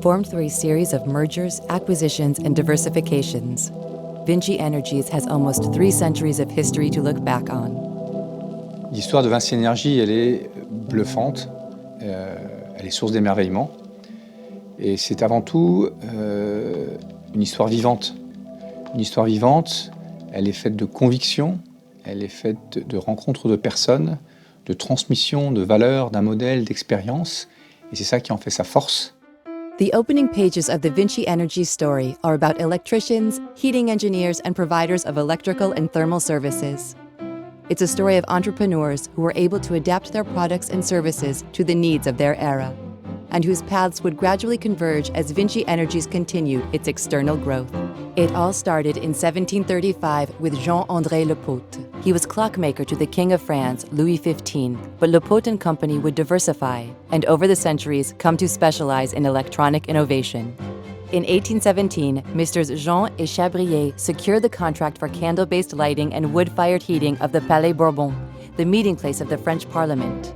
Formed through a series of mergers, acquisitions, and diversifications, Vinci Energies has almost 3 centuries of history to look back on. L'histoire de Vinci Energies, elle est bluffante, elle est source d'émerveillement. Et c'est avant tout une histoire vivante. Une histoire vivante, elle est faite de convictions, elle est faite de rencontres de personnes, de transmission de valeurs, d'un modèle, d'expérience. Et c'est ça qui en fait sa force. The opening pages of the Vinci Energies story are about electricians, heating engineers, and providers of electrical and thermal services. It's a story of entrepreneurs who were able to adapt their products and services to the needs of their era, and whose paths would gradually converge as Vinci Energies continued its external growth. It all started in 1735 with Jean-André Lepaute. He was clockmaker to the King of France, Louis XV, but Lepaute & Company would diversify and over the centuries come to specialize in electronic innovation. In 1817, Messrs. Jean et Chabrier secured the contract for candle-based lighting and wood-fired heating of the Palais Bourbon, the meeting place of the French Parliament.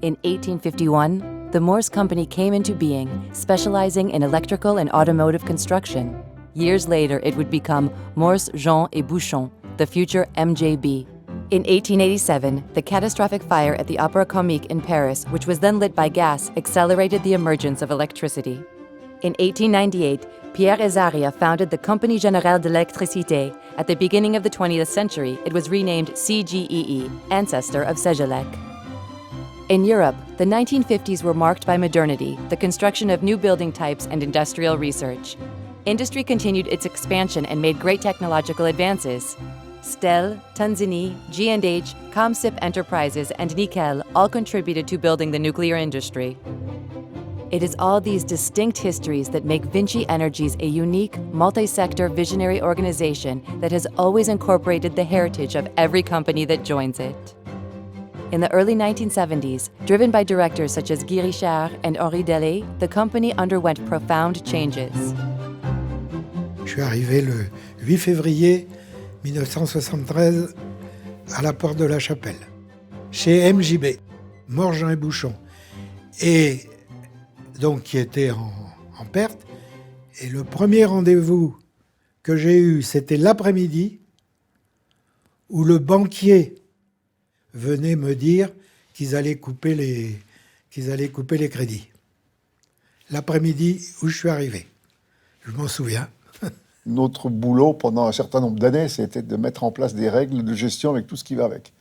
In 1851, the Morse Company came into being, specializing in electrical and automotive construction. Years later, it would become Morse, Jean et Bouchon, the future MJB. In 1887, the catastrophic fire at the Opéra Comique in Paris, which was then lit by gas, accelerated the emergence of electricity. In 1898, Pierre Ezaria founded the Compagnie Générale d'Électricité. At the beginning of the 20th century, it was renamed CGEE, ancestor of Cegelec. In Europe, the 1950s were marked by modernity, the construction of new building types, and industrial research. Industry continued its expansion and made great technological advances. Stel, Tanzini, G&H, Comsip Enterprises, and Nickel all contributed to building the nuclear industry. It is all these distinct histories that make Vinci Energies a unique, multi-sector visionary organization that has always incorporated the heritage of every company that joins it. In the early 1970s, driven by directors such as Guy Richard and Henri Delay, the company underwent profound changes. Je suis arrivé le 8 février 1973 à la Porte de la Chapelle, chez MJB, Morse, Jean et Bouchon, et donc qui était en perte. Et le premier rendez-vous que j'ai eu, c'était l'après-midi, où le banquier venait me dire qu'ils allaient couper les crédits. L'après-midi où je suis arrivé. Je m'en souviens. Notre boulot, pendant un certain nombre d'années, c'était de mettre en place des règles de gestion avec tout ce qui va avec.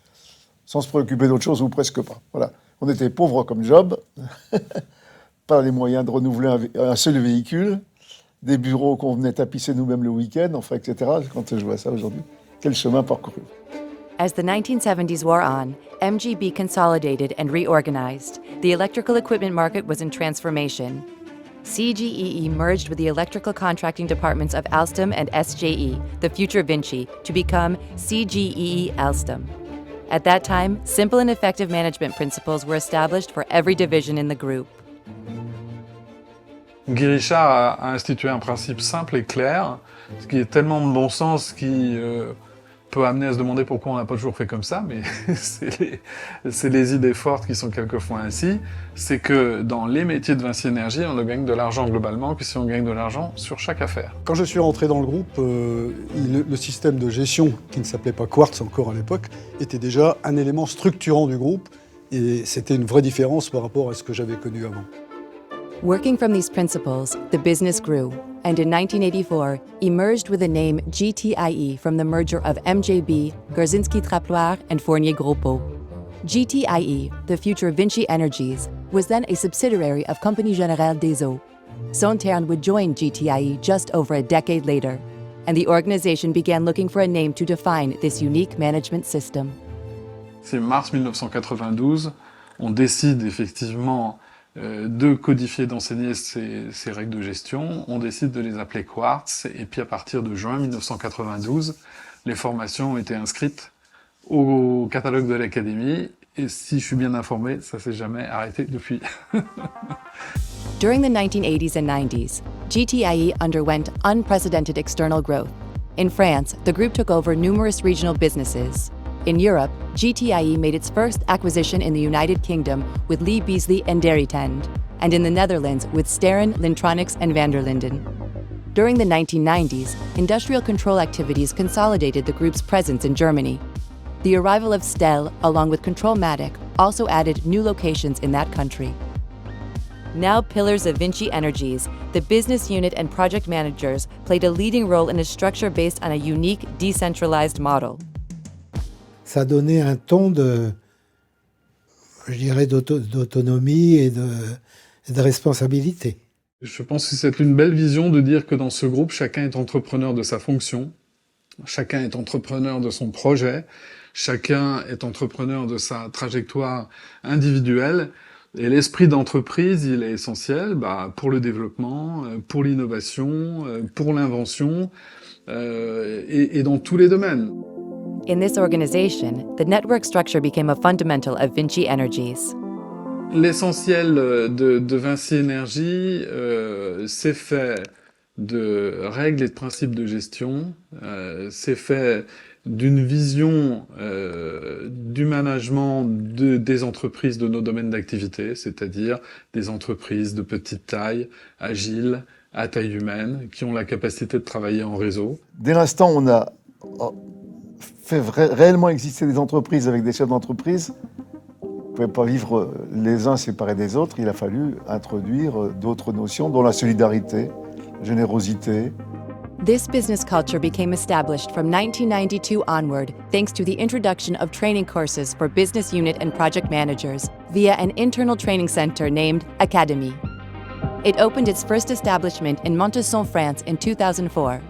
Sans se préoccuper d'autre chose, ou presque pas. Voilà. On était pauvres comme job, pas les moyens de renouveler un seul véhicule, des bureaux qu'on venait tapisser nous-mêmes le week-end, enfin, etc. Quand je vois ça aujourd'hui, quel chemin parcouru. As the 1970s wore on, MGB consolidated and reorganized. The electrical equipment market was in transformation. CGEE merged with the electrical contracting departments of Alstom and SJE, the future Vinci, to become CGEE Alstom. At that time, simple and effective management principles were established for every division in the group. Guy Richard a institué un principe simple et clair, ce qui est tellement de bon sens qui peut amener à se demander pourquoi on n'a pas toujours fait comme ça, mais c'est les idées fortes qui sont quelquefois ainsi, c'est que dans les métiers de Vinci Energies, on ne gagne de l'argent globalement que si on gagne de l'argent sur chaque affaire. Quand je suis rentré dans le groupe, le système de gestion, qui ne s'appelait pas Quartz encore à l'époque, était déjà un élément structurant du groupe, et c'était une vraie différence par rapport à ce que j'avais connu avant. Working from these principles, the business grew, and in 1984, emerged with the name GTIE from the merger of MJB, Gorzinski Traploir, and Fournier Gros-Pot. GTIE, the future Vinci Energies, was then a subsidiary of Compagnie Générale des Eaux. Sonterne would join GTIE just over a decade later, and the organization began looking for a name to define this unique management system. C'est mars 1992, on décide effectivement de codifier, d'enseigner ces règles de gestion. On décide de les appeler Quartz, et puis à partir de juin 1992, les formations ont été inscrites au catalogue de l'Académie, et si je suis bien informé, ça s'est jamais arrêté depuis. During the 1980s and 90s, GTIE underwent unprecedented external growth. In France, the group took over numerous regional businesses. In Europe, GTIE made its first acquisition in the United Kingdom with Lee Beasley and Derrytend. and in the Netherlands with Sterren, Lintronix, and van der Linden. During the 1990s, industrial control activities consolidated the group's presence in Germany. The arrival of Stel, along with Controlmatic, also added new locations in that country. Now pillars of VINCI Energies, the business unit and project managers played a leading role in a structure based on a unique, decentralized model. Ça a donné un ton d'autonomie et de responsabilité. Je pense que c'est une belle vision de dire que dans ce groupe, chacun est entrepreneur de sa fonction, chacun est entrepreneur de son projet, chacun est entrepreneur de sa trajectoire individuelle. Et l'esprit d'entreprise, il est essentiel pour le développement, pour l'innovation, pour l'invention, et dans tous les domaines. In this organization, the network structure became a fundamental of VINCI Energies. L'essentiel de VINCI Energies, c'est fait de règles et de principes de gestion, c'est fait d'une vision du management des entreprises de nos domaines d'activité, c'est-à-dire des entreprises de petite taille, agiles, à taille humaine, qui ont la capacité de travailler en réseau. Dès l'instant où on a fait réellement exister des entreprises avec des chefs d'entreprise, on ne pouvait pas vivre les uns séparés des autres, il a fallu introduire d'autres notions, dont la solidarité, la générosité. This business culture became established from 1992 onward thanks to the introduction of training courses for business unit and project managers via an internal training center named Academy. It opened its first establishment in Montesson, France in 2004.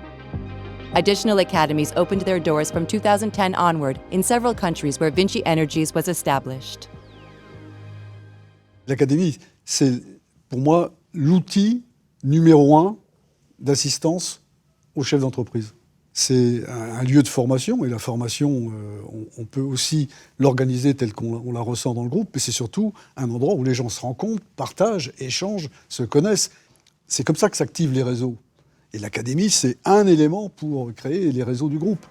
Additional academies opened their doors from 2010 onward in several countries where VINCI Energies was established. L'Académie, c'est pour moi l'outil numéro 1 d'assistance aux chefs d'entreprise. C'est un lieu de formation, et la formation, on peut aussi l'organiser telle qu'on la ressent dans le groupe, mais c'est surtout un endroit où les gens se rencontrent, partagent, échangent, se connaissent. C'est comme ça que s'activent les réseaux. Et l'Académie, c'est un élément pour créer les réseaux du groupe.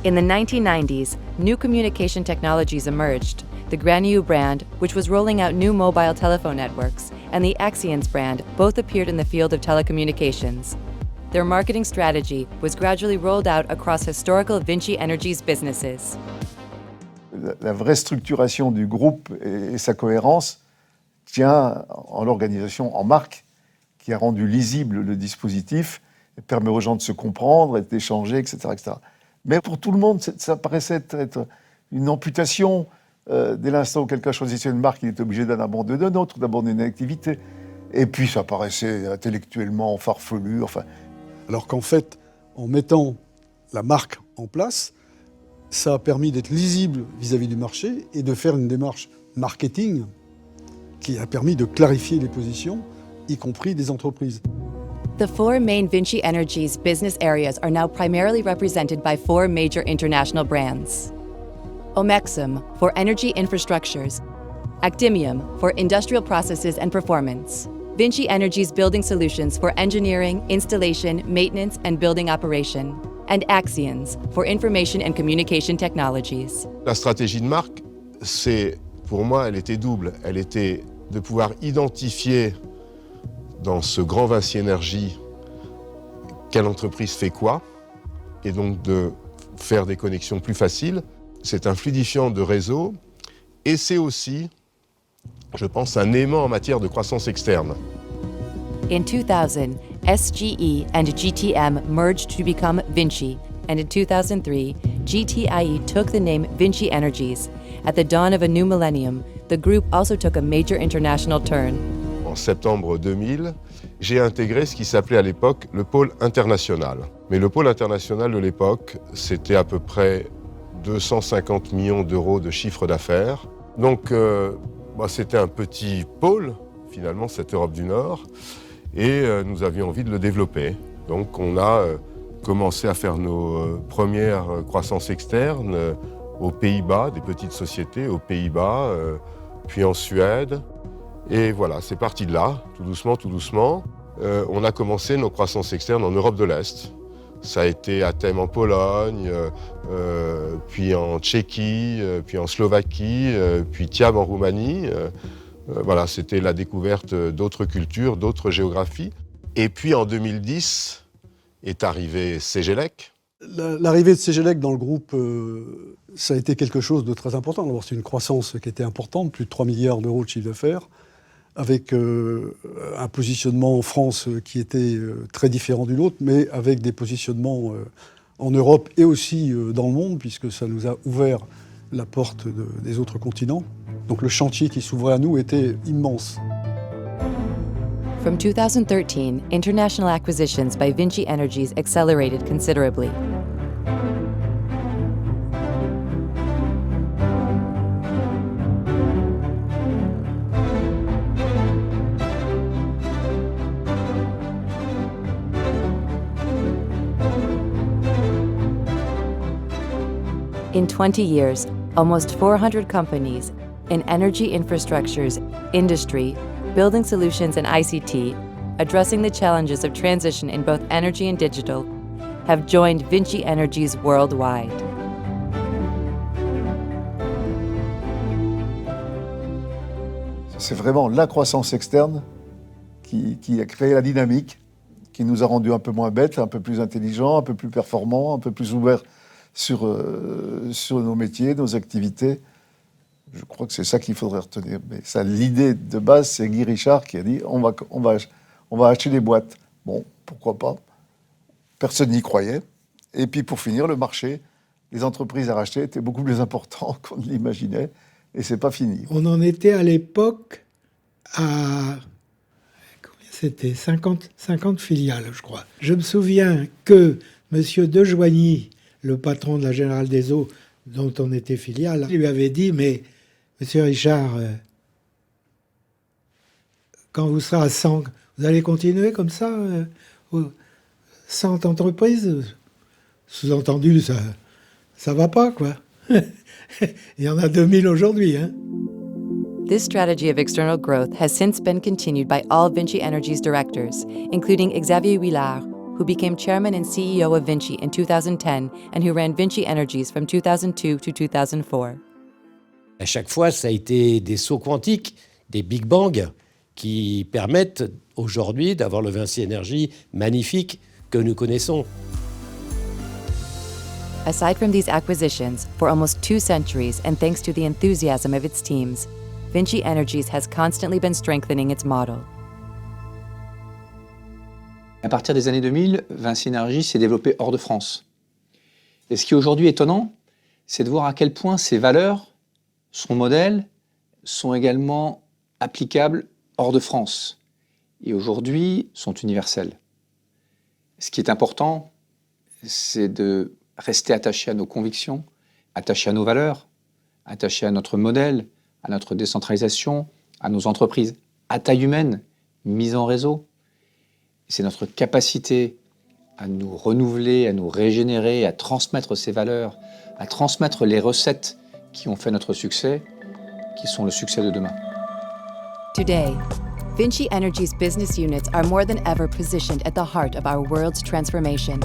In the 1990s, new communication technologies emerged. The Granu brand, which was rolling out new mobile telephone networks, and the Axians brand both appeared in the field of telecommunications. Their marketing strategy was gradually rolled out across historical VINCI Energies businesses. La vraie structuration du groupe et sa cohérence tient en l'organisation en marque, qui a rendu lisible le dispositif et permet aux gens de se comprendre et d'échanger, etc., etc. Mais pour tout le monde, ça paraissait être une amputation. Dès l'instant où quelqu'un choisissait une marque, il était obligé d'en abandonner une autre, d'abandonner une activité. Et puis ça paraissait intellectuellement farfelu. Enfin. Alors qu'en fait, en mettant la marque en place, ça a permis d'être lisible vis-à-vis du marché et de faire une démarche marketing qui a permis de clarifier les positions, y compris des entreprises. The four main VINCI Energies business areas are now primarily represented by four major international brands. Omexum for energy infrastructures, Actimium for industrial processes and performance, VINCI Energies Building Solutions for engineering, installation, maintenance, and building operation, and Axians for information and communication technologies. La stratégie de marque, pour moi, elle était double. Elle était de pouvoir identifier dans ce grand VINCI Energies quelle entreprise fait quoi, et donc de faire des connexions plus faciles. C'est un fluidifiant de réseau, et c'est aussi, je pense, un aimant en matière de croissance externe. In 2000, SGE and GTM merged to become VINCI, and in 2003, GTIE took the name VINCI Energies. At the dawn of a new millennium, the group also took a major international turn. En septembre 2000, j'ai intégré ce qui s'appelait à l'époque le pôle international. Mais le pôle international de l'époque, c'était à peu près 250 millions d'euros de chiffre d'affaires. Donc c'était un petit pôle, finalement, cette Europe du Nord, et nous avions envie de le développer. Donc on a commencé à faire nos premières croissances externes aux Pays-Bas, des petites sociétés aux Pays-Bas, puis en Suède. Et voilà, c'est parti de là, tout doucement. On a commencé nos croissances externes en Europe de l'Est. Ça a été à Thème en Pologne, puis en Tchéquie, puis en Slovaquie, puis Tiam en Roumanie. Voilà, c'était la découverte d'autres cultures, d'autres géographies. Et puis en 2010 est arrivé Cegelec. L'arrivée de Cegelec dans le groupe, ça a été quelque chose de très important. D'abord, c'est une croissance qui était importante, plus de 3 milliards d'euros de chiffre d'affaires, avec un positionnement en France qui était très différent du nôtre, mais avec des positionnements en Europe et aussi dans le monde, puisque ça nous a ouvert la porte des autres continents. Donc le chantier qui s'ouvrait à nous était immense. From 2013, international acquisitions by Vinci Energies accelerated considerably. In 20 years, almost 400 companies in energy infrastructures, industry, building solutions, and ICT, addressing the challenges of transition in both energy and digital, have joined Vinci Energies worldwide. C'est vraiment la croissance externe qui a créé la dynamique, qui nous a rendus un peu moins bêtes, un peu plus intelligents, un peu plus performants, un peu plus ouverts sur nos métiers, nos activités. Je crois que c'est ça qu'il faudrait retenir. Mais ça, l'idée de base, c'est Guy Richard qui a dit on va acheter des boîtes. Bon, pourquoi pas. Personne n'y croyait. Et puis pour finir, le marché, les entreprises à racheter étaient beaucoup plus importants qu'on ne l'imaginait. Et c'est pas fini. On en était à l'époque à... Combien c'était 50 filiales, je crois. Je me souviens que M. Dejoigny, le patron de la Générale des Eaux, dont on était filiale, lui avait dit « Mais, M. Richard, quand vous serez à 100, vous allez continuer comme ça 100 entreprises ?» Sous-entendu, ça va pas, quoi. Il y en a 2000 aujourd'hui, hein. This strategy of external growth has since been continued by all Vinci Energies directors, including Xavier Huillard, who became chairman and CEO of Vinci in 2010 and who ran Vinci Energies from 2002 to 2004. À chaque fois, ça a été des sauts quantiques, des Big Bang, qui permettent aujourd'hui d'avoir le Vinci Energies magnifique que nous connaissons. Aside from these acquisitions, for almost 2 centuries and thanks to the enthusiasm of its teams, Vinci Energies has constantly been strengthening its model. À partir des années 2000, Vinci Energies s'est développé hors de France. Et ce qui est aujourd'hui étonnant, c'est de voir à quel point ces valeurs, son modèle, sont également applicables hors de France. Et aujourd'hui, sont universelles. Ce qui est important, c'est de rester attaché à nos convictions, attaché à nos valeurs, attaché à notre modèle, à notre décentralisation, à nos entreprises à taille humaine, mises en réseau. C'est notre capacité à nous renouveler, à nous régénérer, à transmettre ces valeurs, à transmettre les recettes qui ont fait notre succès, qui sont le succès de demain. Today, Vinci Energies' business units are more than ever positioned at the heart of our world's transformation.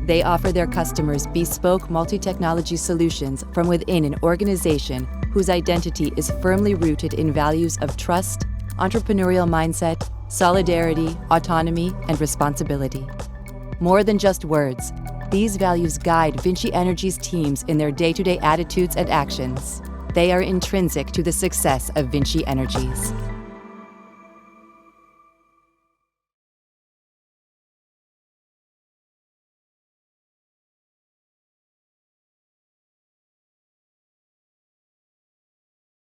They offer their customers bespoke multi-technology solutions from within an organization whose identity is firmly rooted in values of trust, entrepreneurial mindset, solidarity, autonomy, and responsibility. More than just words, these values guide Vinci Energies' teams in their day-to-day attitudes and actions. They are intrinsic to the success of Vinci Energies.